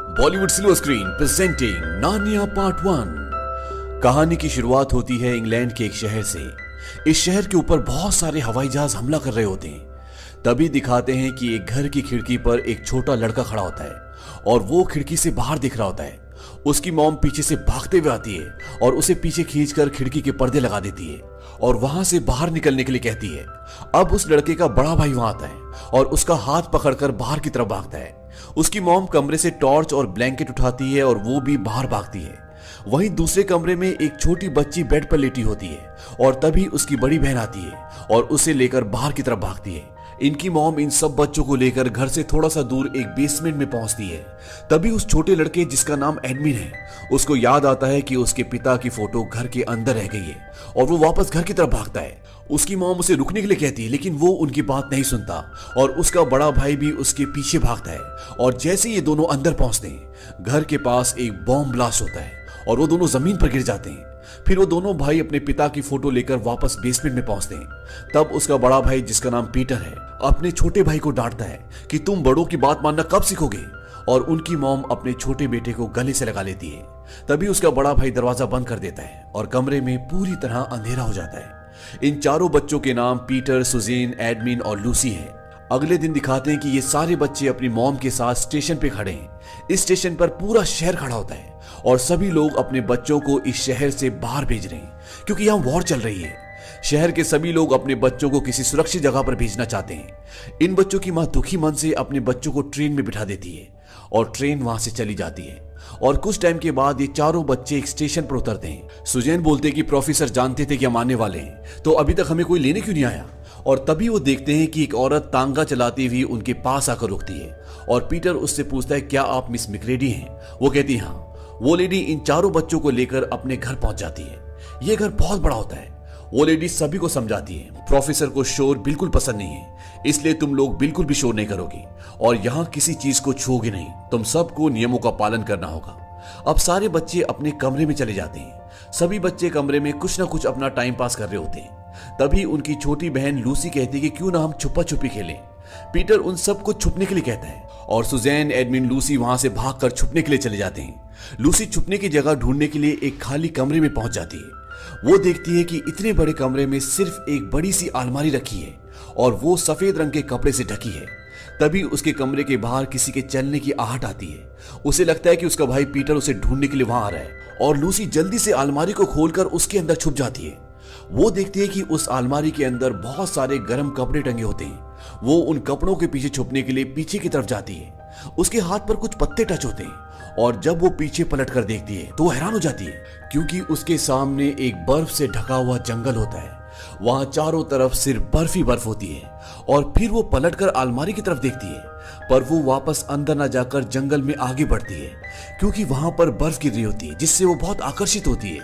Bollywood silver screen presenting नानिया part 1। कहानी की शुरुआत होती है इंग्लैंड के एक शहर से। इस शहर के ऊपर बहुत सारे हवाई जहाज हमला कर रहे होते हैं। तभी दिखाते हैं कि एक घर की खिड़की पर एक छोटा लड़का खड़ा होता है और वो खिड़की से बाहर दिख रहा होता है। उसकी मॉम पीछे से भागते हुए आती है और उसे पीछे खींचकर खिड़की के पर्दे लगा देती है और वहां से बाहर निकलने के लिए कहती है। अब उस लड़के का बड़ा भाई वहां आता है और उसका हाथ पकड़कर बाहर की तरफ भागता है। उसकी मॉम कमरे से टॉर्च और ब्लैंकेट उठाती है और वो भी बाहर भागती है। वहीं दूसरे कमरे में एक छोटी बच्ची बेड पर लेटी होती है और तभी उसकी बड़ी बहन आती है और उसे लेकर बाहर की तरफ भागती है। इनकी मॉम इन सब बच्चों को लेकर घर से थोड़ा सा दूर एक बेसमेंट में पहुंचती है। तभी उस छोटे लड़के जिसका नाम एडमिन है, उसको याद आता है कि उसके पिता की फोटो घर के अंदर रह गई है और वो वापस घर की तरफ भागता है। उसकी मॉम उसे रुकने के लिए कहती है लेकिन वो उनकी बात नहीं सुनता और उसका बड़ा भाई भी उसके पीछे भागता है। और जैसे ये दोनों अंदर पहुंचते हैं, घर के पास एक बॉम्ब ब्लास्ट होता है और वो दोनों जमीन पर गिर जाते हैं। फिर वो दोनों भाई अपने पिता की फोटो लेकर वापस बेसमेंट में पहुंचते हैं। तब उसका बड़ा भाई जिसका नाम पीटर है, अपने छोटे भाई को डांटता है कि तुम बड़ों की बात मानना कब सीखोगे, और उनकी मॉम अपने छोटे बेटे को गले से लगा लेती है। तभी उसका बड़ा भाई दरवाजा बंद कर देता है और कमरे में पूरी तरह अंधेरा हो जाता है। इन चारों बच्चों के नाम पीटर, सुजेन, एडमिन और लूसी है। अगले दिन दिखाते हैं कि ये सारे बच्चे अपनी मॉम के साथ स्टेशन पे खड़े हैं। इस स्टेशन पर पूरा शहर खड़ा होता है और सभी लोग अपने बच्चों को इस शहर से बाहर भेज रहे हैं क्योंकि यहाँ वॉर चल रही है। शहर के सभी लोग अपने बच्चों को किसी सुरक्षित जगह पर भेजना चाहते हैं। इन बच्चों की मां दुखी मन से अपने बच्चों को ट्रेन में बिठा देती है और ट्रेन वहां से चली जाती है। और कुछ टाइम के बाद ये चारों बच्चे एक स्टेशन पर उतरते हैं। सुजैन बोलते हैं कि प्रोफेसर जानते थे कि हम आने वाले हैं, तो अभी तक हमें कोई लेने क्यों नहीं आया। और तभी वो देखते हैं कि एक औरत तांगा चलाती हुई उनके पास आकर रुकती है और पीटर उससे पूछता है, क्या आप मिस मिक्रेडी हैं? वो कहती है हाँ। वो लेडी इन चारों बच्चों को लेकर अपने घर पहुंच जाती है। ये घर बहुत बड़ा होता है। वो लेडी सभी को समझाती है, प्रोफेसर को शोर बिल्कुल पसंद नहीं है, इसलिए तुम लोग बिल्कुल भी शोर नहीं करोगे और यहाँ किसी चीज को छूओगे नहीं। तुम सबको नियमों का पालन करना होगा। अब सारे बच्चे अपने कमरे में चले जाते हैं। सभी बच्चे कमरे में कुछ ना कुछ अपना टाइम पास कर रहे होते हैं। तभी उनकी छोटी बहन लूसी कहती है कि क्यों ना हम छुपा छुपी खेलें। पीटर उन सबको छुपने के लिए कहता है और सुजैन, एडमिन, लूसी वहां से भागकर छुपने के लिए चले जाते हैं। लूसी छुपने की जगह ढूंढने के लिए एक खाली कमरे में पहुंच जाती है। वो देखती है कि इतने बड़े कमरे में सिर्फ एक बड़ी सी अलमारी रखी है और वो सफेद रंग के कपड़े से ढकी है। तभी उसके कमरे के बाहर किसी के चलने की आहट आती है। उसे लगता है कि उसका भाई पीटर उसे ढूंढने के लिए वहां आ रहा है और लूसी जल्दी से अलमारी को खोलकर उसके अंदर छुप जाती है। वो देखती है कि उस अलमारी के अंदर बहुत सारे गर्म कपड़े टंगे होते हैं। वो उन कपड़ों के पीछे छुपने के लिए पीछे की तरफ जाती है। उसके हाथ पर कुछ पत्ते टच होते हैं और जब वो पीछे पलट कर देखती है तो वो हैरान हो जाती है क्योंकि उसके सामने एक बर्फ से ढका हुआ जंगल होता है। वहां चारों तरफ सिर्फ बर्फ ही बर्फ होती है। और फिर वो पलटकर अलमारी की तरफ देखती है, पर वो वापस अंदर न जाकर जंगल में आगे बढ़ती है क्योंकि वहां पर बर्फ गिर रही होती है जिससे वो बहुत आकर्षित होती है।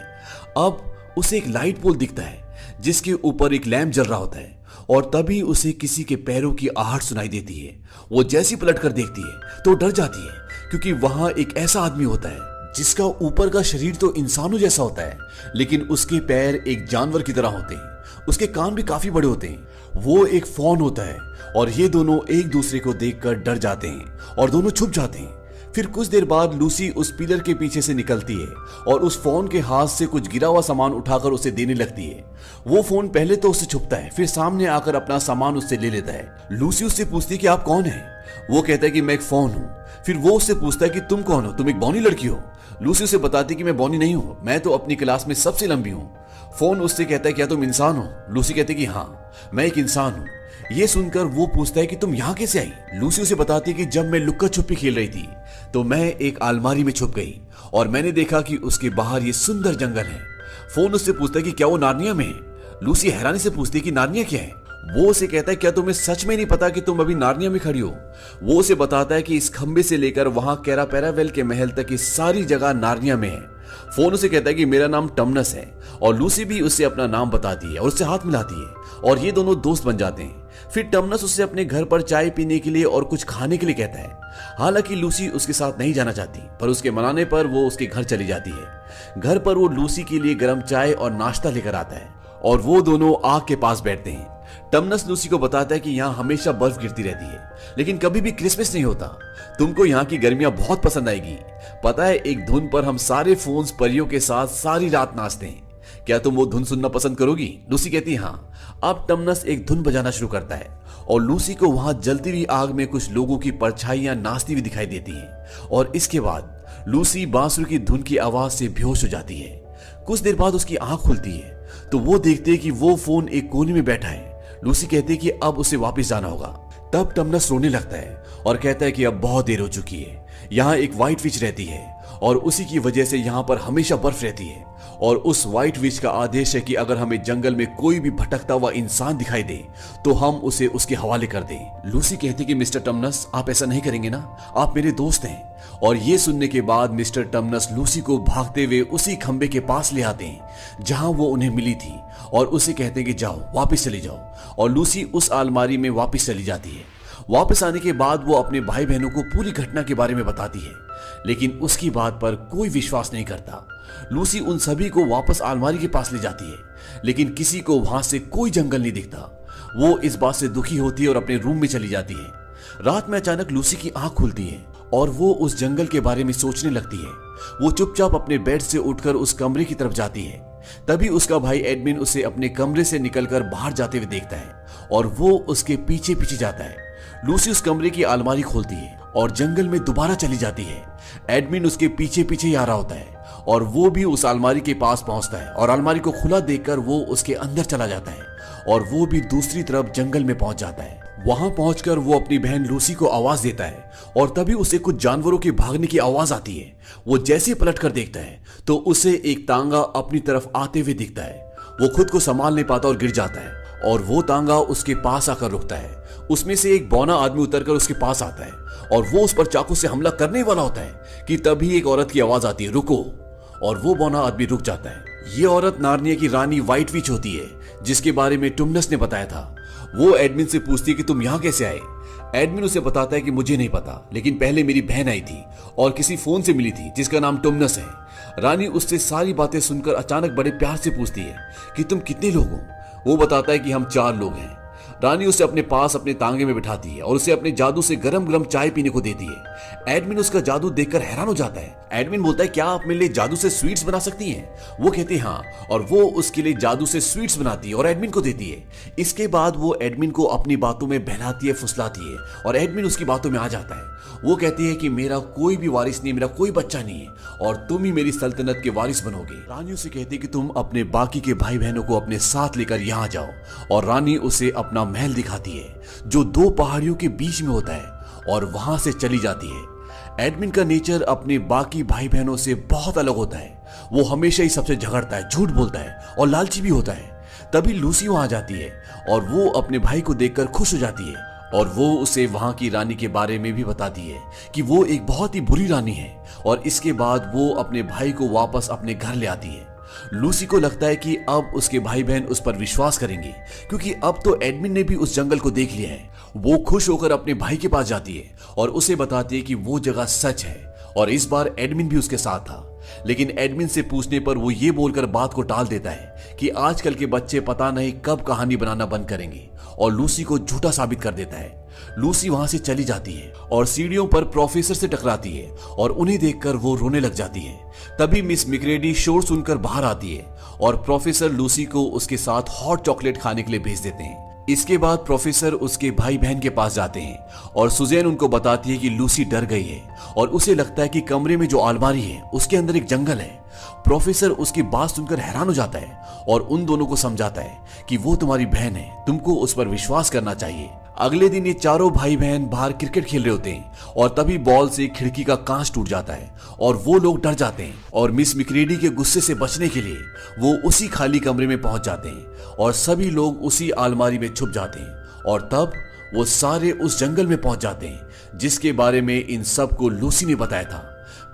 अब उसे एक लाइट पोल दिखता है जिसके ऊपर एक लैंप जल रहा होता है और तभी उसे किसी के पैरों की आहट सुनाई देती है। वो जैसी पलट कर देखती है तो डर जाती है क्योंकि वहां एक ऐसा आदमी होता है जिसका ऊपर का शरीर तो इंसानों जैसा होता है लेकिन उसके पैर एक जानवर की तरह होते हैं। उसके कान भी काफी बड़े होते हैं। वो एक फॉन होता है और ये दोनों एक दूसरे को देखकर डर जाते हैं और दोनों छुप जाते हैं। फिर कुछ देर बाद लूसी उस पिलर के पीछे से निकलती है और उस फोन के हाथ से कुछ गिरा हुआ सामान उठाकर उसे देने लगती है। वो फोन पहले तो उससे छुपता है, फिर सामने आकर अपना सामान उससे ले लेता है। लूसी उससे पूछती है कि आप कौन हैं? वो कहता है कि मैं एक फोन हूँ। फिर वो उससे पूछता है कि तुम कौन हो? तुम एक बौनी लड़की हो। लूसी उसे बताती है कि मैं बौनी नहीं हूँ, मैं तो अपनी क्लास में सबसे लंबी हूँ। फोन उससे कहता है क्या तुम इंसान हो? लूसी कहती है कि हाँ, मैं एक इंसान हूँ। ये सुनकर वो पूछता है कि तुम यहाँ कैसे आई? लूसी उसे बताती है कि जब मैं लुक्का छुपी खेल रही थी तो मैं एक अलमारी में छुप गई और मैंने देखा कि उसके बाहर ये सुंदर जंगल है। फोन उससे पूछता है कि क्या वो नार्निया में है? लूसी हैरानी से पूछती है कि नार्निया क्या है? वो उसे कहता है क्या तुम्हें सच में नहीं पता कि तुम अभी नार्निया में खड़ी हो? वो उसे बताता है कि इस खंबे से लेकर वहां कैरापेरावेल के महल तक की सारी जगह नार्निया में है। फोन उसे कहता है कि मेरा नाम टमनस है और लूसी भी उससे अपना नाम बताती है और उससे हाथ मिलाती है और ये दोनों दोस्त बन जाते हैं। फिर टमनस उससे अपने घर पर चाय पीने के लिए और कुछ खाने के लिए कहता है। हालांकि लूसी उसके साथ नहीं जाना चाहती, पर उसके मनाने पर वो उसके घर चली जाती है। घर पर वो लूसी के लिए गर्म चाय और नाश्ता लेकर आता है और वो दोनों आग के पास बैठते हैं। टमनस लूसी को बताता है कि यहाँ हमेशा बर्फ गिरती रहती है, लेकिन कभी भी क्रिसमस नहीं होता। तुमको यहाँ की गर्मियां बहुत पसंद आएगी। पता है, एक धुन पर हम सारे फोन्स परियों के साथ सारी रात नाचते हैं। क्या तुम वो धुन सुनना पसंद करोगी? लूसी कहती है हाँ। अब टमनस एक धुन बजाना शुरू करता है और लूसी को वहां जलती हुई आग में कुछ लोगों की परछाइयां नाचती हुई दिखाई देती हैं। और इसके बाद लूसी बांसुरी की धुन की आवाज से बेहोश हो जाती है। कुछ देर बाद उसकी आंख खुलती है तो वो देखते है कि वो फोन एक कोने में बैठा है। लूसी कहती है कि अब उसे वापस जाना होगा। तब टमनस रोने लगता है और कहता है कि अब बहुत देर हो चुकी है। यहाँ एक व्हाइट विच रहती है और उसी की वजह से यहाँ पर हमेशा बर्फ रहती है। और उस व्हाइट विच का आदेश है कि अगर हमें जंगल में कोई भी भटकता हुआ इंसान दिखाई दे तो हम उसे उसके हवाले कर दें। लूसी कहती है कि मिस्टर टमनस, आप ऐसा नहीं करेंगे ना, आप मेरे दोस्त हैं। और ये सुनने के बाद मिस्टर टमनस लूसी को भागते हुए उसी खंबे के पास ले आते हैं जहां वो उन्हें मिली थी और उसे कहते हैं कि जाओ, वापस चली जाओ। और लूसी उस अलमारी में वापस चली जाती है। वापस आने के बाद वो अपने भाई बहनों को पूरी घटना के बारे में बताती है, लेकिन उसकी बात पर कोई विश्वास नहीं करता। लूसी उन सभी को वापस अलमारी के पास ले जाती है, लेकिन किसी को वहां से कोई जंगल नहीं दिखता। वो इस बात से दुखी होती है और अपने रूम में चली जाती है। रात में अचानक लूसी की आंख खुलती है और वो उस जंगल के बारे में सोचने लगती है। वो चुपचाप अपने बेड से उठकर उस कमरे की तरफ जाती है। तभी उसका भाई एडमिन उसे अपने कमरे से निकलकर बाहर जाते हुए देखता है और वो उसके पीछे पीछे जाता है। लूसी उस कमरे की अलमारी खोलती है और जंगल में दोबारा चली जाती है। एडमिन उसके पीछे पीछे ही आ रहा होता है और वो भी उस अलमारी के पास पहुंचता है और अलमारी को खुला देखकर वो उसके अंदर चला जाता है और वो भी दूसरी तरफ जंगल में पहुंच जाता है। वहां पहुंचकर वो अपनी बहन लूसी को आवाज देता है और तभी उसे कुछ जानवरों के भागने की आवाज आती है। वो जैसे पलट कर देखता है तो उसे एक तांगा अपनी तरफ आते हुए दिखता है। वो खुद को संभाल नहीं पाता और गिर जाता है और वो तांगा उसके पास आकर रुकता है। उसमें से एक बौना आदमी उतरकर उसके पास आता है और वो उस पर चाकू से हमला करने वाला होता है कि तभी एक औरत की आवाज आती है, रुको। और वो बौना आदमी रुक जाता है। ये औरत नार्निया की रानी व्हाइट विच होती है, जिसके बारे में टमनस ने बताया था। वो एडमिन से पूछती है कि तुम यहाँ कैसे आए। एडमिन उसे बताता है कि मुझे नहीं पता, लेकिन पहले मेरी बहन आई थी और किसी फोन से मिली थी जिसका नाम टमनस है। रानी उससे सारी बातें सुनकर अचानक बड़े प्यार से पूछती है कि तुम कितने लोग हो। वो बताता है कि हम 4 लोग हैं। रानी उसे अपने पास अपने तांगे में बिठाती है और उसे अपने जादू से गरम गरम चाय पीने को देती है। एडमिन उसका जादू देखकर हैरान हो जाता है। एडमिन बोलता है, क्या आप मेरे लिए जादू से स्वीट्स बना सकती हैं? वो कहती है हाँ, और वो उसके लिए जादू से स्वीट्स बनाती है और एडमिन को देती है। इसके बाद वो एडमिन को अपनी बातों में बहलाती है, फुसलाती है और एडमिन उसकी बातों में आ जाता है। वो कहती है कि मेरा कोई भी वारिस नहीं, मेरा कोई बच्चा नहीं है और तुम ही मेरी सल्तनत के वारिस बनोगे। रानी उसे कहती है कि तुम अपने बाकी के भाई बहनों को अपने साथ लेकर यहाँ जाओ और रानी उसे अपना महल दिखाती है जो 2 पहाड़ियों के बीच में होता है और वहां से चली जाती है। एडमिन का नेचर अपने बाकी भाई बहनों से बहुत अलग होता है। वो हमेशा ही सबसे झगड़ता है, झूठ बोलता है और लालची भी होता है। तभी लूसी वहां जाती है और वो अपने भाई को देखकर खुश हो जाती है और वो उसे वहां की रानी के बारे में भी बताती है कि वो एक बहुत ही बुरी रानी है। और इसके बाद वो अपने भाई को वापस अपने घर ले आती है। लूसी को लगता है कि अब उसके भाई बहन उस पर विश्वास करेंगे, क्योंकि अब तो एडमिन ने भी उस जंगल को देख लिया है। वो खुश होकर अपने भाई के पास जाती है और उसे बताती है कि वो जगह सच है और इस बार एडमिन भी उसके साथ था। लेकिन एडमिन से पूछने पर वो ये बोलकर बात को टाल देता है कि आजकल के बच्चे पता नहीं कब कहानी बनाना बंद करेंगे और लूसी को झूठा साबित कर देता है। लूसी वहां से चली जाती है और सीढ़ियों पर प्रोफेसर से टकराती है और उन्हें देखकर वो रोने लग जाती है। तभी मिस मिक्रेडी शोर सुनकर बाहर आती है और प्रोफेसर लूसी को उसके साथ हॉट चॉकलेट खाने के लिए भेज देते हैं। इसके बाद प्रोफेसर उसके भाई बहन के पास जाते हैं और सुजैन उनको बताती है कि लूसी डर गई है और उसे लगता है कि कमरे में जो अलमारी है उसके अंदर एक जंगल है। प्रोफेसर उसकी बात सुनकर हैरान हो जाता है और उन दोनों को समझाता है कि वो तुम्हारी बहन है, तुमको उस पर विश्वास करना चाहिए। अगले दिन ये चारों भाई बहन बाहर क्रिकेट खेल रहे होते हैं और तभी बॉल से खिड़की का कांच टूट जाता है और वो लोग डर जाते हैं और मिस मिक्रेडी के गुस्से से बचने के लिए वो उसी खाली कमरे में पहुंच जाते हैं और सभी लोग उसी अलमारी में छुप जाते हैं और तब वो सारे उस जंगल में पहुंच जाते हैं जिसके बारे में इन सबको लूसी ने बताया था।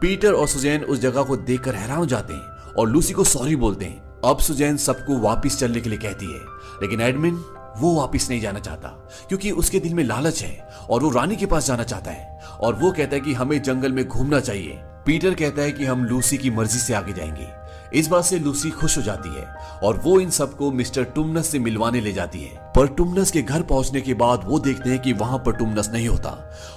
पीटर और सुजैन उस जगह को देखकर हैरान हो जाते हैं और लूसी को सॉरी बोलते हैं। अब सुजैन सबको वापस चलने के लिए कहती है, लेकिन एडमिन वो वापस नहीं जाना चाहता क्योंकि उसके दिल में लालच है और वो रानी के पास जाना चाहता है और वो कहता है कि हमें जंगल में घूमना चाहिए। पीटर कहता है कि हम लूसी की मर्जी से आगे जाएंगे। इस बात से लूसी खुश हो जाती है और वो इन सबको मिस्टर टुमनस से मिलवाने ले जाती है। पर टुमनस के घर पहुंचने के बाद वो देखते हैं कि वहां पर टुमनस नहीं होता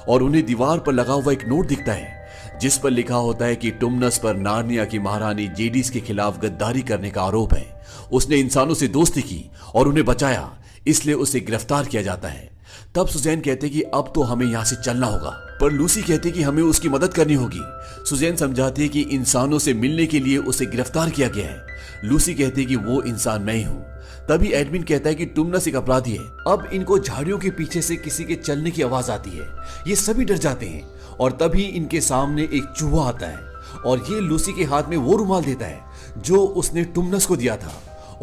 और उन्हें दीवार पर लगा हुआ एक नोट दिखता है जिस पर लिखा होता है कि टुमनस पर नार्निया की महारानी जेडिस के खिलाफ गद्दारी करने का आरोप है। उसने इंसानों से दोस्ती की और उन्हें बचाया, इसलिए उसे गिरफ्तार किया जाता है। तब सुजैन कहते कि अब तो हमें यहाँ से चलना होगा, पर लूसी कहती कि हमें उसकी मदद करनी होगी। सुजैन समझाती है कि इंसानों से मिलने के लिए उसे गिरफ्तार किया गया है। लूसी कहती है कि वो इंसान मैं ही हूँ। तभी एडमिन कहता है कि टुमनस एक अपराधी है। अब इनको झाड़ियों के पीछे से किसी के चलने की आवाज आती है। ये सभी डर जाते हैं और तभी इनके सामने एक चूहा आता है और ये लूसी के हाथ में वो रुमाल देता है जो उसने टुमनस को दिया था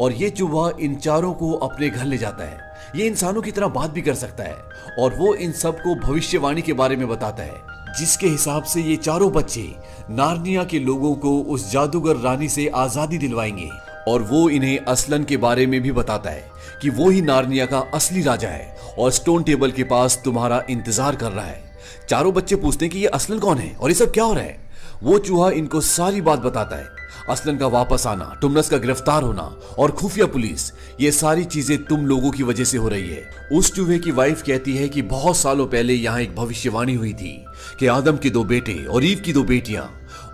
और ये चूहा इन चारों को अपने घर ले जाता है। ये इंसानों की तरह बात भी कर सकता है और वो इन सबको भविष्यवाणी के बारे में बताता है जिसके हिसाब से ये चारों बच्चे नार्निया के लोगों को उस जादूगर रानी से आजादी दिलवाएंगे। और वो इन्हें असलन के बारे में भी बताता है कि वो ही नार्निया का असली राजा है और स्टोन टेबल के पास तुम्हारा इंतजार कर रहा है। चारों बच्चे पूछते हैं कि ये असलन कौन है और ये सब क्या हो रहा है। वो चूहा इनको सारी बात बताता है, असलन का वापस आना, टुमनस का गिरफ्तार होना और खुफिया पुलिस, ये सारी चीजें तुम लोगों की वजह से हो रही है। उस चूहे की वाइफ कहती है कि बहुत सालों पहले यहाँ एक भविष्यवाणी हुई थी कि आदम के 2 बेटे और ईव की 2 बेटियां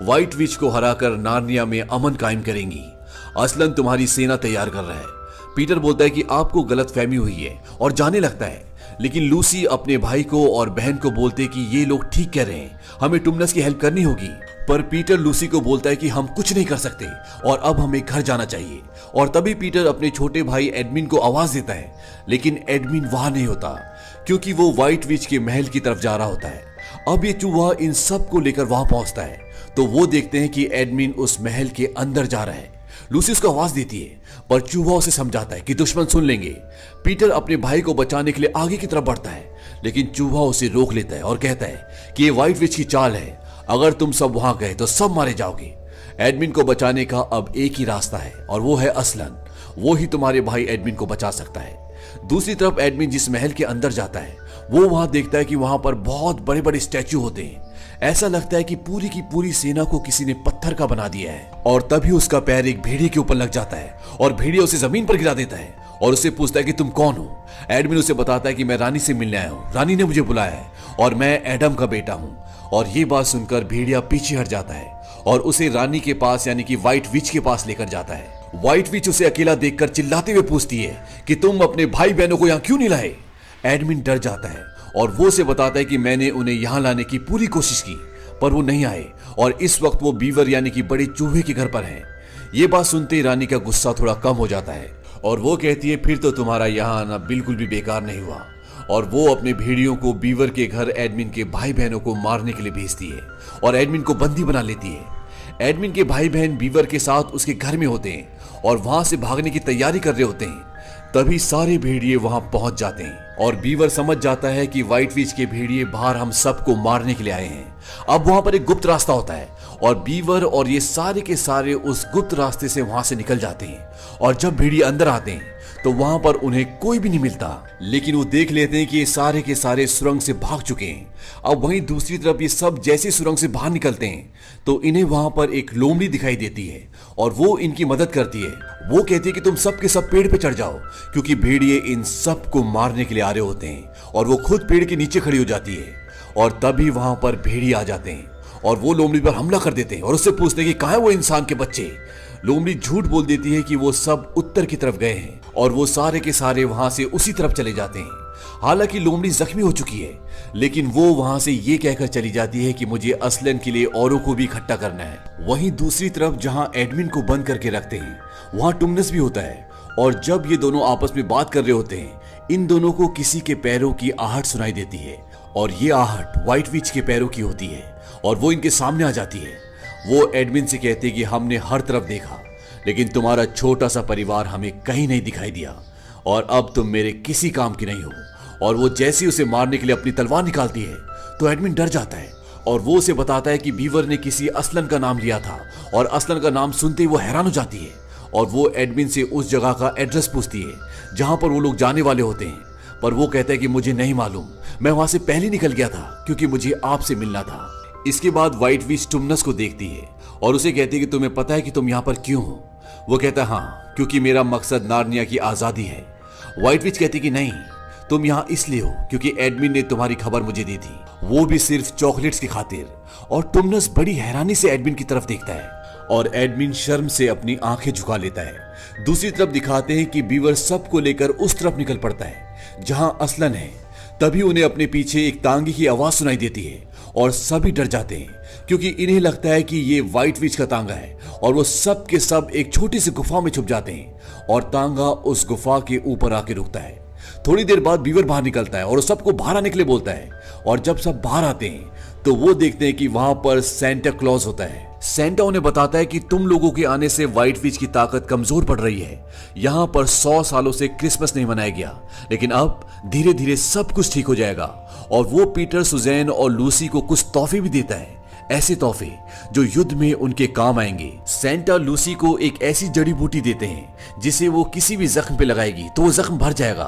व्हाइट विच को हराकर नार्निया में अमन कायम करेंगी। असलन तुम्हारी सेना तैयार कर रहा है। पीटर बोलता है कि आपको गलतफहमी हुई है और जाने लगता है, लेकिन लूसी अपने भाई को और बहन को बोलते कि ये लोग ठीक कह रहे हैं, हमें टुमनस की हेल्प करनी होगी। पर पीटर लूसी को बोलता है कि हम कुछ नहीं कर सकते और अब हमें घर जाना चाहिए। और तभी पीटर अपने छोटे भाई एडमिन को आवाज देता है, लेकिन एडमिन वहां नहीं होता क्योंकि वो व्हाइट विच के महल की तरफ जा रहा होता है। अब ये चूहा इन सब को लेकर वहां पहुंचता है तो वो देखते हैं कि एडमिन उस महल के अंदर जा रहा है। लूसी उसको आवाज देती है पर चूहा उसे समझाता है कि दुश्मन सुन लेंगे। पीटर अपने भाई को बचाने के लिए आगे की तरफ बढ़ता है, लेकिन चूहा उसे रोक लेता है और कहता है कि ये व्हाइट विच की चाल है, अगर तुम सब वहां गए तो सब मारे जाओगे। एडमिन को बचाने का अब एक ही रास्ता है और वो है असलन, वो ही तुम्हारे भाई एडमिन को बचा सकता है। दूसरी तरफ एडमिन जिस महल के अंदर जाता है वो वहां देखता है कि वहां पर बहुत बड़े बड़े स्टैचू होते हैं। ऐसा लगता है कि पूरी की पूरी सेना को किसी ने पत्थर का बना दिया है। और तभी उसका पैर एक भेड़िए के ऊपर लग जाता है और भेड़िया उसे जमीन पर गिरा देता है और उससे पूछता है कि तुम कौन हो। एडमिन उसे बताता है कि मैं रानी से मिलने आया हूँ, रानी ने मुझे बुलाया है और मैं एडम का बेटा हूँ। और ये बात सुनकर भेड़िया पीछे हट जाता है और उसे रानी के पास यानी कि व्हाइट विच के पास लेकर जाता है। व्हाइट विच उसे अकेला देखकर चिल्लाते हुए पूछती है कि तुम अपने भाई बहनों को यहाँ क्यों नहीं लाए। एडमिन डर जाता है और वो उसे बताता है कि मैंने उन्हें यहाँ लाने की पूरी कोशिश की पर वो नहीं आए और इस वक्त वो बीवर यानी कि बड़े चूहे के घर पर हैं। ये बात सुनते ही रानी का गुस्सा थोड़ा कम हो जाता है और वो कहती है फिर तो तुम्हारा यहाँ आना बिल्कुल भी बेकार नहीं हुआ। और वो अपने भेड़ियों को बीवर के घर एडमिन के भाई बहनों को मारने के लिए भेजती है और एडमिन को बंदी बना लेती है। एडमिन के भाई बहन बीवर के साथ उसके घर में होते हैं और वहां से भागने की तैयारी कर रहे होते हैं। तभी सारे भेड़िए वहां पहुंच जाते हैं और बीवर समझ जाता है कि व्हाइट विच के भेड़िए बाहर हम सबको मारने के लिए आए हैं। अब वहां पर एक गुप्त रास्ता होता है और बीवर और ये सारे के सारे उस गुप्त रास्ते से वहां से निकल जाते हैं। और जब भेड़िए अंदर आते हैं तो वहां पर उन्हें कोई भी नहीं मिलता, लेकिन वो देख लेते हैं कि ये सारे के सारे सुरंग से भाग चुके हैं। अब वहीं दूसरी तरफ ये सब जैसे सुरंग से बाहर निकलते हैं तो इन्हें वहां पर एक लोमड़ी दिखाई देती है और वो इनकी मदद करती है। वो कहती है कि तुम सब के सब पेड़ पे चढ़ जाओ क्योंकि भेड़िए इन सब को मारने के लिए आ रहे होते हैं। और वो खुद पेड़ के नीचे खड़ी हो जाती है और तभी वहां पर भेड़िए आ जाते हैं और वो लोमड़ी पर हमला कर देते हैं और उससे पूछते हैं कि कहाँ है वो इंसान के बच्चे। लोमड़ी झूठ बोल देती है कि वो सब उत्तर की तरफ गए हैं और वो सारे के सारे वहां से उसी तरफ चले जाते हैं। हालांकि लोमड़ी जख्मी हो चुकी है, लेकिन वो वहां से ये कहकर चली जाती है कि मुझे असलन के लिए औरों को भी इकट्ठा करना है। वहीं दूसरी तरफ जहां एडमिन को बंद करके रखते हैं वहां टुमनस भी होता है और जब ये दोनों आपस में बात कर रहे होते हैं इन दोनों को किसी के पैरों की आहट सुनाई देती है और ये आहट व्हाइट विच के पैरों की होती है और वो इनके सामने आ जाती है। वो एडमिन से कहते हैं कि हमने हर तरफ देखा लेकिन तुम्हारा छोटा सा परिवार हमें कहीं नहीं दिखाई दिया और अब तुम मेरे किसी काम की नहीं हो। और वो जैसे उसे मारने के लिए अपनी तलवार निकालती है तो एडमिन डर जाता है और वो उसे बताता है कि बीवर ने किसी असलन का नाम लिया था और असलन का नाम सुनते ही वो हैरान हो जाती है और वो एडमिन से उस जगह का एड्रेस पूछती है जहां पर वो लोग जाने वाले होते हैं। पर वो कहता है कि मुझे नहीं मालूम, मैं वहां से पहले निकल गया था क्योंकि मुझे आपसे मिलना था। इसके बाद व्हाइट विच टुमनस को देखती है और उसे कहती है कि तुम्हें पता है कि तुम यहाँ पर क्यों हो? वो कहता है हाँ, क्योंकि मेरा मकसद नार्निया की आजादी है। व्हाइट विच कहती कि नहीं, तुम यहाँ इसलिए हो क्योंकि एडमिन ने तुम्हारी खबर मुझे दी थी, वो भी सिर्फ चॉकलेट्स की खातिर। और टुमनस बड़ी हैरानी से एडमिन की तरफ देखता है और एडमिन शर्म से अपनी आंखें झुका लेता है। दूसरी तरफ दिखाते हैं कि बीवर सबको लेकर उस तरफ निकल पड़ता है जहां असलन है। तभी उन्हें अपने पीछे एक तांगे की आवाज सुनाई देती है और सभी डर जाते हैं क्योंकि इन्हें लगता है कि ये व्हाइट विच का तांगा है और वो सब के सब एक छोटी सी गुफा में छुप जाते हैं और तांगा उस गुफा के ऊपर आके रुकता है। थोड़ी देर बाद बीवर बाहर निकलता है और सबको बाहर आने के लिए बोलता है और जब सब बाहर आते हैं तो वो देखते हैं कि वहां पर सेंटा क्लॉज होता है। सेंटा उन्हें बताता है कि तुम लोगों के आने से व्हाइट विच की ताकत कमजोर पड़ रही है। यहाँ पर 100 सालों से क्रिसमस नहीं मनाया गया, लेकिन अब धीरे धीरे सब कुछ ठीक हो जाएगा। और वो पीटर, सुजैन और लूसी को कुछ तोहफे भी देता है, ऐसे तोहफे जो युद्ध में उनके काम आएंगे। सेंटा लूसी को एक ऐसी जड़ी बूटी देते हैं जिसे वो किसी भी जख्म पे लगाएगी तो वो जख्म भर जाएगा।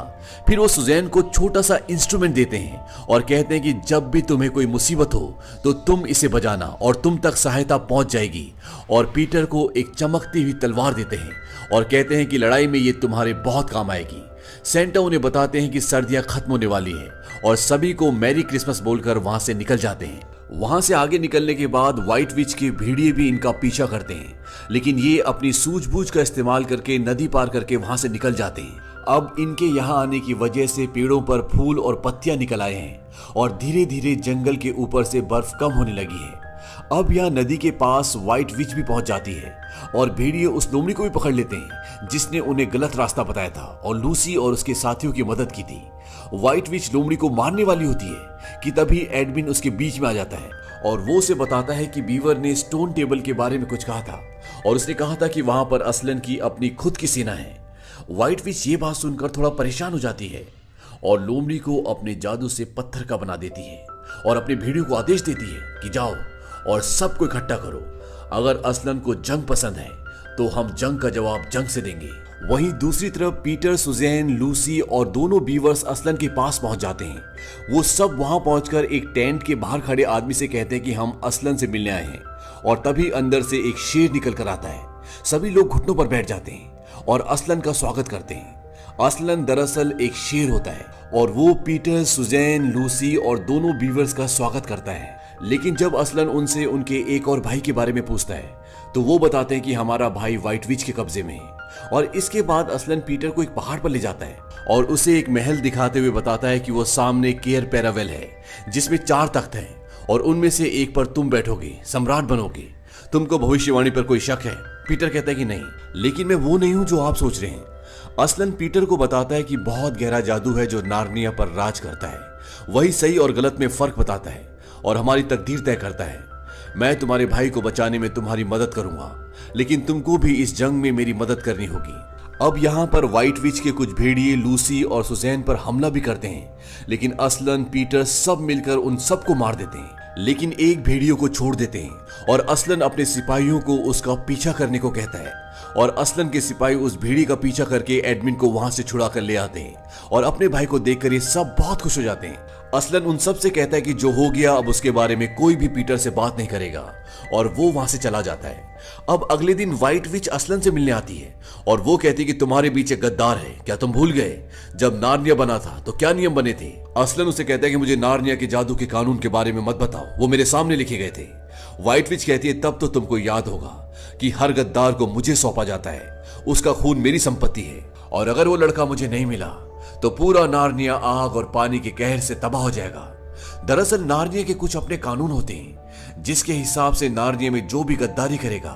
फिर वो सुजैन को छोटा सा इंस्ट्रूमेंट देते हैं और कहते हैं कि जब भी तुम्हें कोई मुसीबत हो तो तुम इसे बजाना और तुम तक सहायता पहुंच जाएगी। और पीटर को एक चमकती हुई तलवार देते हैं और कहते हैं कि लड़ाई में ये तुम्हारे बहुत काम आएगी। सेंटा उन्हें बताते हैं कि सर्दियां खत्म होने वाली है और सभी को मैरी क्रिसमस बोलकर वहां से निकल जाते हैं। वहां से आगे निकलने के बाद व्हाइट विच के भेड़िए भी इनका पीछा करते हैं, लेकिन ये अपनी सूझबूझ का इस्तेमाल करके नदी पार करके वहां से निकल जाते हैं। अब इनके यहाँ आने की वजह से पेड़ों पर फूल और पत्तियां निकल आए हैं और धीरे धीरे जंगल के ऊपर से बर्फ कम होने लगी है। अब यहाँ नदी के पास व्हाइट विच भी पहुंच जाती है और भेड़िए उस लोमड़ी को भी पकड़ लेते हैं जिसने उन्हें गलत रास्ता बताया था और लूसी और उसके साथियों की मदद की थी। व्हाइट विच लोमड़ी को मारने वाली होती है कि तभी एडमिन उसके बीच में आ जाता है और वो उसे बताता है कि बीवर ने स्टोन टेबल के बारे में कुछ कहा था और उसने कहा था कि वहां पर असलन की अपनी खुद की सेना है। व्हाइट विच ये बात सुनकर थोड़ा परेशान हो जाती है और लोमड़ी को अपने जादू से पत्थर का बना देती है और अपने भेड़ियों को आदेश देती है कि जाओ और सबको इकट्ठा करो। अगर असलन को जंग पसंद है तो हम जंग का जवाब जंग से देंगे। वहीं दूसरी तरफ पीटर, सुजैन, लूसी और दोनों बीवर्स असलन के पास पहुंच जाते हैं। वो सब वहां पहुंचकर एक टेंट के बाहर खड़े आदमी से कहते हैं कि हम असलन से मिलने आए हैं और तभी अंदर से एक शेर निकल कर आता है। सभी लोग घुटनों पर बैठ जाते हैं और असलन का स्वागत करते हैं। असलन दरअसल एक शेर होता है और वो पीटर, सुजैन, लूसी और दोनों बीवर्स का स्वागत करता है। लेकिन जब असलन उनसे उनके एक और भाई के बारे में पूछता है तो वो बताते हैं कि हमारा भाई व्हाइट विच के कब्जे में है। और इसके बाद असलन पीटर को एक पहाड़ पर ले जाता है और उसे एक महल दिखाते हुए बताता है कि वो सामने केयर पैरावेल है जिसमें 4 तख्त हैं और उनमें से एक पर तुम बैठोगे, सम्राट बनोगे। तुमको भविष्यवाणी पर कोई शक है? पीटर कहता है कि नहीं, लेकिन मैं वो नहीं हूं जो आप सोच रहे हैं। असलन पीटर को बताता है कि बहुत गहरा जादू है जो नार्निया पर राज करता है, वही सही और गलत में फर्क बताता है और हमारी तकदीर तय करता है। मैं तुम्हारे भाई को बचाने में तुम्हारी मदद करूंगा, लेकिन तुमको भी इस जंग में मेरी मदद करनी होगी। अब यहाँ पर व्हाइट विच के कुछ भेड़िए लूसी और सुजैन पर हमला भी करते हैं, लेकिन असलन, पीटर सब मिलकर उन सबको मार देते हैं। लेकिन एक भेड़ियों को छोड़ देते हैं और असलन अपने सिपाहियों को उसका पीछा करने को कहता है और असलन के सिपाही उस भेड़ी का पीछा करके एडमिन को वहां से छुड़ा कर ले आते हैं और अपने भाई को देखकर ये सब बहुत खुश हो जाते हैं। असलन उन सब से कहता है कि जो हो गया अब उसके बारे में कोई भी पीटर से बात नहीं करेगा और वो वहां से चला जाता है। अब अगले दिन व्हाइट विच असलन से मिलने आती है और वो कहती है कि तुम्हारे बीच एक गद्दार है, क्या तुम भूल गए जब नार्निया बना था तो क्या नियम बने थे? असलन उसे कहता है कि मुझे नार्निया के जादू के कानून के बारे में मत बताओ, वो मेरे सामने लिखे गए थे। व्हाइट विच कहती है तब तो तुमको याद होगा कि हर गद्दार को मुझे सौंपा जाता है, उसका खून मेरी संपत्ति है और अगर वो लड़का मुझे नहीं मिला तो पूरा नार्निया आग और पानी के कहर से तबाह हो जाएगा। दरअसल नार्निया के कुछ अपने कानून होते हैं जिसके हिसाब से नार्निया में जो भी गद्दारी करेगा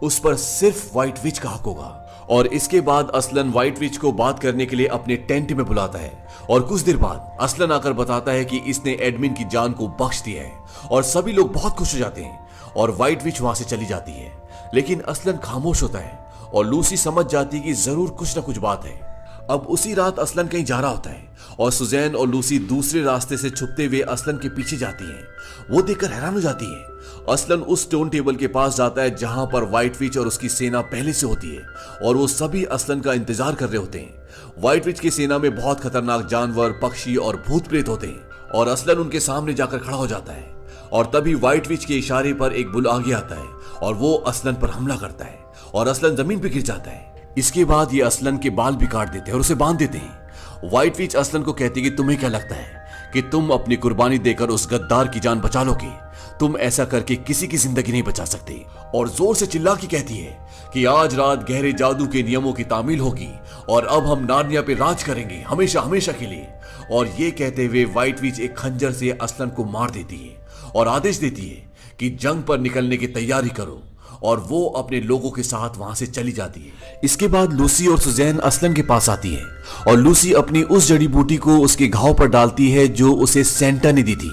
उस पर सिर्फ व्हाइट विच का हक होगा। और इसके बाद असलन व्हाइट विच को बात करने के लिए अपने टेंट में बुलाता है और कुछ देर बाद असलन आकर बताता है कि इसने एडमिन की जान को बख्श दिया है और सभी लोग बहुत खुश हो जाते हैं और व्हाइट विच वहां से चली जाती है। लेकिन असलन खामोश होता है और लूसी समझ जाती है कि जरूर कुछ ना कुछ बात है। अब उसी रात असलन कहीं जा रहा होता है और सुजैन और लूसी दूसरे रास्ते से छुपते हुए असलन के पीछे जाती हैं। वो देखकर हैरान हो जाती है। असलन उस स्टोन टेबल के पास जाता है जहां पर व्हाइट विच और उसकी सेना पहले से होती है और वो सभी असलन का इंतजार कर रहे होते हैं। व्हाइट विच की सेना में बहुत खतरनाक जानवर, पक्षी और भूत प्रेत होते हैं और असलन उनके सामने जाकर खड़ा हो जाता है और तभी व्हाइट विच के इशारे पर एक बुल आगे आता है और वो असलन पर हमला करता है और असलन जमीन पर गिर जाता है। इसके बाद ये असलन के बाल भी काट देते हैं और उसे बांध देते हैं। व्हाइट विच असलन को कहती है कि तुम्हें क्या लगता है कि तुम अपनी कुर्बानी देकर उस गद्दार की जान बचा लोगे? तुम ऐसा करके किसी की जिंदगी नहीं बचा सकते। और जोर से चिल्ला के कहती है कि आज रात गहरे जादू के नियमों की तामील होगी और अब हम नार्निया पे राज करेंगे हमेशा हमेशा के लिए। और ये कहते हुए व्हाइट विच एक खंजर से असलन को मार देती है और आदेश देती है कि जंग पर निकलने की तैयारी करो, और वो अपने लोगों के साथ वहां से चली जाती है। इसके बाद लूसी और सुजैन असलन के पास आती है और लूसी अपनी उस जड़ी बूटी को उसके घाव पर डालती है जो उसे सेंटा ने दी थी,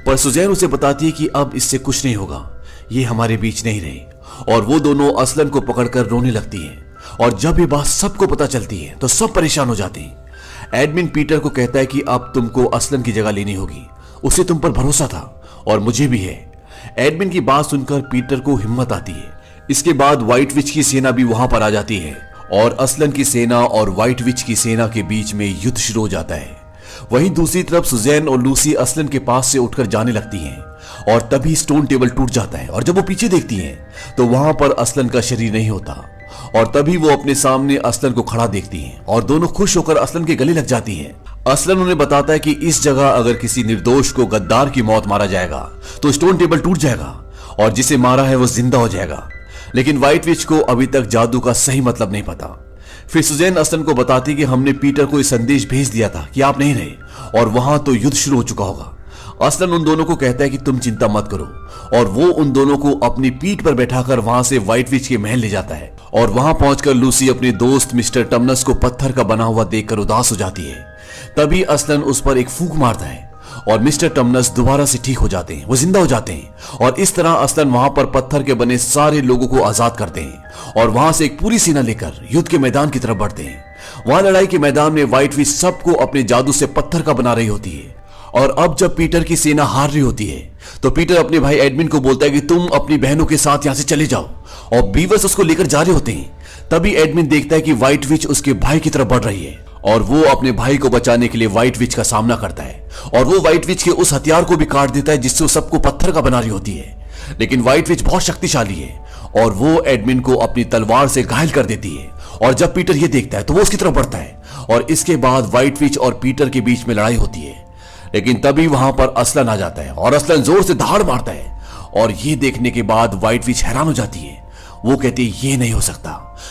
पर सुजैन उसे बताती है कि अब इससे कुछ नहीं होगा, ये हमारे बीच नहीं रहे। और वो दोनों असलन को पकड़कर रोने लगती है और जब ये बात सबको पता चलती है तो सब परेशान हो जाते हैं। एडमिन पीटर को कहता है कि अब तुमको असलन की जगह लेनी होगी, उसे तुम पर भरोसा था और मुझे भी है। एडमिन की बात सुनकर पीटर को हिम्मत आती है। इसके बाद व्हाइट विच की सेना भी वहां पर आ जाती है और असलन की सेना और व्हाइट विच की सेना के बीच में युद्ध शुरू हो जाता है। वहीं दूसरी तरफ सुजैन और लूसी असलन के पास से उठकर जाने लगती हैं और तभी स्टोन टेबल टूट जाता है और जब वो पीछे देखती हैं तो वहां पर असलन का शरीर नहीं होता। और तभी वो अपने सामने असलन को खड़ा देखती हैं और दोनों खुश होकर असलन के गले लग जाती हैं। असलन उन्हें बताता है कि इस जगह अगर किसी निर्दोष को गद्दार की मौत मारा जाएगा तो स्टोन टेबल टूट जाएगा और जिसे मारा है वो जिंदा हो जाएगा। लेकिन व्हाइट विच को अभी तक जादू का सही मतलब नहीं पता। फिर सुजैन असलन को बताती कि हमने पीटर को ये संदेश भेज दिया था कि आप नहीं रहे और वहां तो युद्ध शुरू हो चुका होगा। असलन उन दोनों को कहता है कि तुम चिंता मत करो और वो उन दोनों को अपनी पीठ पर बैठाकर वहां से व्हाइट विच के महल ले जाता है। और वहां पहुंचकर लूसी अपने दोस्त मिस्टर टमनस को पत्थर का बना हुआ देखकर उदास हो जाती है। तभी असलन उस पर एक फूंक मारता है और मिस्टर टमनस दोबारा से ठीक हो जाते हैं, वो जिंदा हो जाते हैं। और इस तरह असलन वहां पर पत्थर के बने सारे लोगों को आजाद करते हैं और वहां से एक पूरी सेना लेकर युद्ध के मैदान की तरफ बढ़ते हैं। वहां लड़ाई के मैदान में व्हाइट विच सबको अपने जादू से पत्थर का बना रही होती है। और अब जब पीटर की सेना हार रही होती है तो पीटर अपने भाई एडमिन को बोलता है कि तुम अपनी बहनों के साथ यहां से चले जाओ, और बीवर्स उसको लेकर जा रहे होते हैं। तभी एडमिन देखता है कि व्हाइट विच उसके भाई की तरफ बढ़ रही है और वो अपने भाई को बचाने के लिए व्हाइट विच का सामना करता है और वो व्हाइट विच के उस हथियार को भी काट देता है जिससे वो सबको पत्थर का बना रही होती है। लेकिन व्हाइट विच बहुत शक्तिशाली है और वो एडमिन को अपनी तलवार से घायल कर देती है। और जब पीटर ये देखता है तो वो उसकी तरफ बढ़ता है और इसके बाद व्हाइट विच और पीटर के बीच में लड़ाई होती है। लेकिन तभी वहां पर असलन आ जाता है और असलन जोर से दहाड़ मारता है और ये देखने के बाद व्हाइट विच हैरान हो जाती है। वो कहती है ये नहीं हो सकता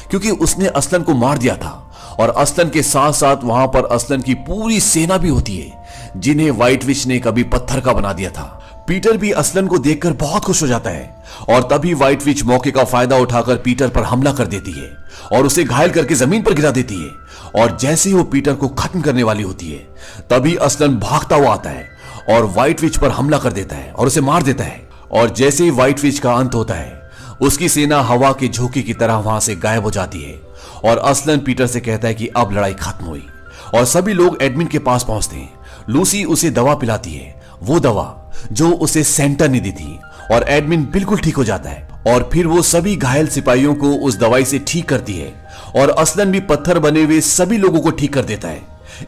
क्योंकि उसने असलन को मार दिया था। और असलन के साथ साथ वहां पर असलन की पूरी सेना भी होती है जिन्हें व्हाइट विच ने कभी पत्थर का बना दिया था। पीटर भी असलन को देखकर बहुत खुश हो जाता है और तभी व्हाइट विच मौके का फायदा उठाकर पीटर पर हमला कर देती है और उसे घायल करके जमीन पर गिरा देती है। और जैसे ही वो पीटर को खत्म करने वाली होती है तभी असलन भागता हुआ आता है और व्हाइट विच पर हमला कर देता है और उसे मार देता है। और जैसे ही व्हाइट विच का अंत होता है उसकी सेना हवा के झोंके की तरह वहां से गायब हो जाती है और असलन पीटर से कहता है कि अब लड़ाई खत्म हुई। और सभी लोग एडमिन के पास पहुंचते हैं। लूसी उसे दवा पिलाती है, वो दवा जो उसे सेंटा ने दी थी, और एडमिन बिल्कुल ठीक हो जाता है। और फिर वो सभी घायल सिपाहियों को उस दवाई से ठीक करती है और असलन भी पत्थर बने हुए सभी लोगों को ठीक कर देता है।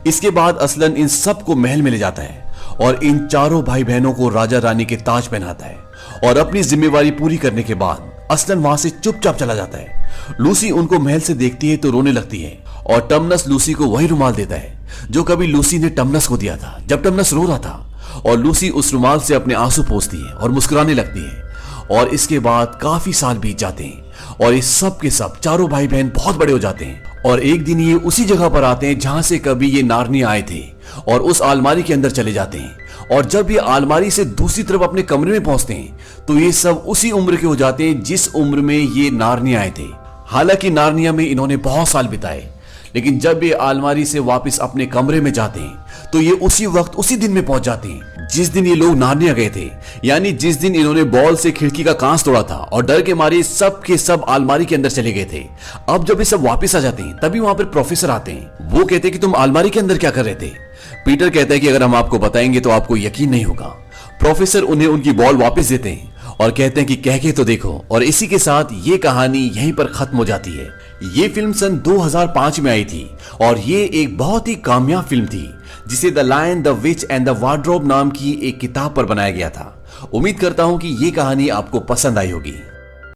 इसके बाद असलन इन सबको महल में ले जाता है और इन चारों भाई बहनों को राजा रानी के ताज पहनाता है। और अपनी जिम्मेवारी पूरी करने के बाद असलन वहां से चुपचाप चला जाता है। लूसी उनको महल से देखती है तो रोने लगती है और टमनस लूसी को वही रुमाल देता है जो कभी लूसी ने टमनस को दिया था जब टमनस रो रहा था। और लूसी उस रुमाल से अपने आंसू पोंछती है और मुस्कुराने लगती है। और इसके बाद काफी साल बीत जाते हैं और इस सब के सब चारों भाई बहन बहुत बड़े हो जाते हैं। और एक दिन ये उसी जगह पर आते हैं जहां से कभी ये नार्निया आए थे और उस अलमारी के अंदर चले जाते हैं। और जब ये अलमारी से दूसरी तरफ अपने कमरे में पहुंचते हैं तो ये सब उसी उम्र के हो जाते हैं जिस उम्र में ये नार्निया आए थे। हालांकि नार्निया में इन्होंने बहुत साल बिताए, लेकिन जब ये अलमारी से वापस अपने कमरे में जाते हैं तो ये उसी वक्त उसी दिन में पहुंच जाते हैं जिस दिन ये लोग नार्निया गए थे, यानी जिस दिन इन्होंने बॉल से खिड़की का कांच तोड़ा था और डर के मारे सब के सब अलमारी के अंदर चले गए थे। अब जब ये सब वापस आ जाते हैं तभी वहां पर प्रोफेसर आते हैं। वो कहते हैं कि तुम अलमारी के अंदर क्या कर रहे थे? पीटर कहता है कि अगर हम आपको बताएंगे तो आपको यकीन नहीं होगा। प्रोफेसर उन्हें उनकी बॉल वापस देते हैं और कहते हैं कि कह के तो देखो। और इसी के साथ ये कहानी यहीं पर खत्म हो जाती है। ये फिल्म सन 2005 में आई थी और ये एक बहुत ही कामयाब फिल्म थी जिसे the lion the witch and the wardrobe नाम की एक किताब पर बनाया गया था। उम्मीद करता हूं कि ये कहानी आपको पसंद आई होगी।